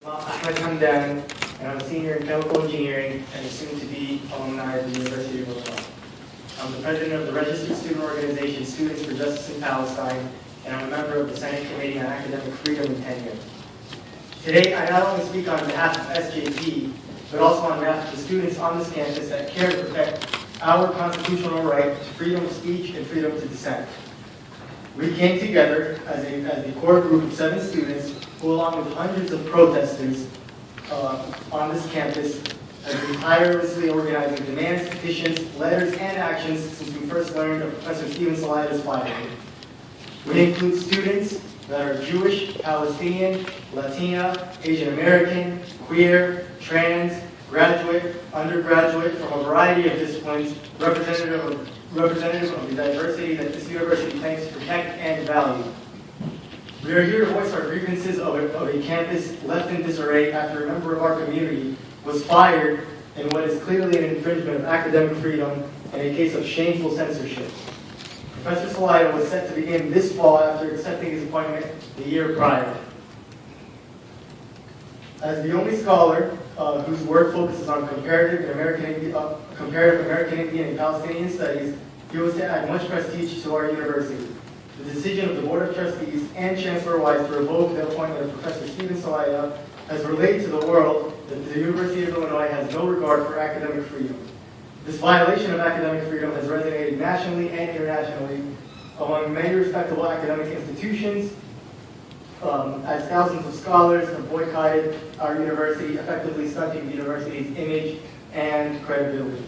Ahmad Hamdan, and I'm a senior in chemical engineering and a soon-to-be alumni of the University of Illinois. I'm the president of the registered student organization Students for Justice in Palestine, and I'm a member of the Senate Committee on Academic Freedom and Tenure. Today, I not only speak on behalf of SJP, but also on behalf of the students on this campus that care to protect our constitutional right to freedom of speech and freedom to dissent. We came together as a core group of 7 students who, along with hundreds of protesters on this campus, have been tirelessly organizing demands, petitions, letters, and actions since we first learned of Professor Stephen Salaita's firing. We include students that are Jewish, Palestinian, Latina, Asian American, queer, trans, graduate, undergraduate, from a variety of disciplines, representative of the diversity that this university claims to protect and value. We are here to voice our grievances of a campus left in disarray after a member of our community was fired in what is clearly an infringement of academic freedom and a case of shameful censorship. Professor Salaita was set to begin this fall after accepting his appointment the year prior. As the only scholar whose work focuses on comparative American Indian and Palestinian studies, he was to add much prestige to our university. The decision of the Board of Trustees and Chancellor Weiss to revoke the appointment of Professor Stephen Salaita has relayed to the world that the University of Illinois has no regard for academic freedom. This violation of academic freedom has resonated nationally and internationally among many respectable academic institutions, as thousands of scholars have boycotted our university, effectively stunting the university's image and credibility.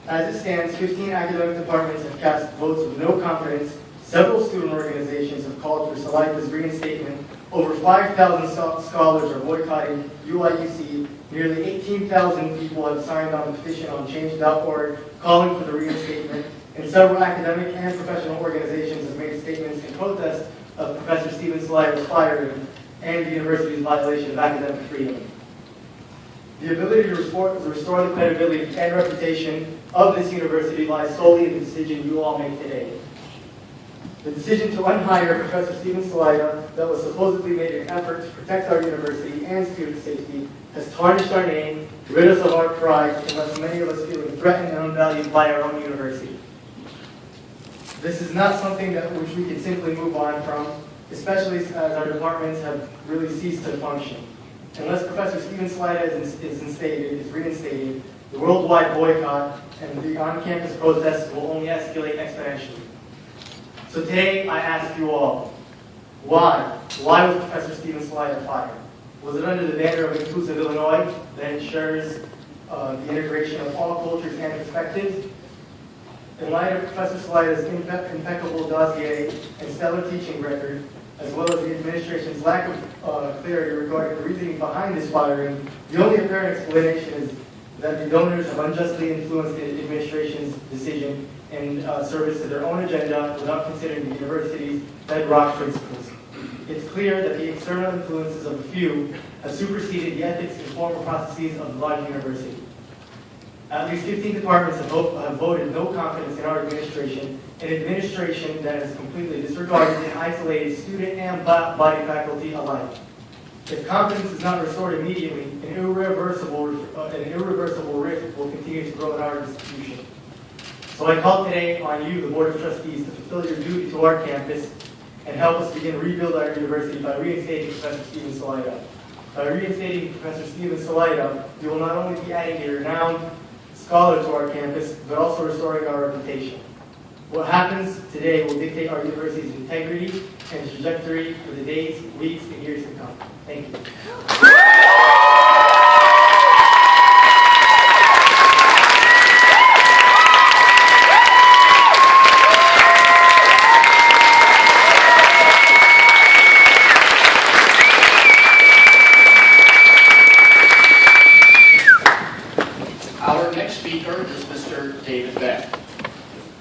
As it stands, 15 academic departments have cast votes with no confidence. Several student organizations have called for Salaita's reinstatement. Over 5,000 scholars are boycotting UIUC. Nearly 18,000 people have signed on the petition on change.org calling for the reinstatement. And several academic and professional organizations have made statements in protest of Professor Stephen Salaita's firing and the university's violation of academic freedom. The ability to restore the credibility and reputation of this university lies solely in the decision you all make today. The decision to unhire Professor Stephen Salaita that was supposedly made in an effort to protect our university and student safety has tarnished our name, rid us of our pride, and left many of us feeling threatened and unvalued by our own university. This is not something which we can simply move on from, especially as our departments have really ceased to function. Unless Professor Stephen Salaita is reinstated, the worldwide boycott and the on-campus protests will only escalate exponentially. So today, I ask you all, why? Why was Professor Stephen Salaita fired? Was it under the banner of Inclusive Illinois that ensures the integration of all cultures and perspectives? In light of Professor Salaita's impeccable dossier and stellar teaching record, as well as the administration's lack of clarity regarding the reasoning behind this firing, the only apparent explanation is that the donors have unjustly influenced the administration's decision in service to their own agenda without considering the university's bedrock principles. It's clear that the external influences of a few have superseded the ethics and formal processes of the large university. At least 15 departments have voted no confidence in our administration, an administration that has completely disregarded and isolated student and body faculty alike. If confidence is not restored immediately, an irreversible rift will continue to grow in our institution. So I call today on you, the Board of Trustees, to fulfill your duty to our campus and help us begin to rebuild our university by reinstating Professor Stephen Salaita. By reinstating Professor Stephen Salaita, you will not only be adding a renowned scholar to our campus, but also restoring our reputation. What happens today will dictate our university's integrity and trajectory for the days, weeks, and years to come. Thank you.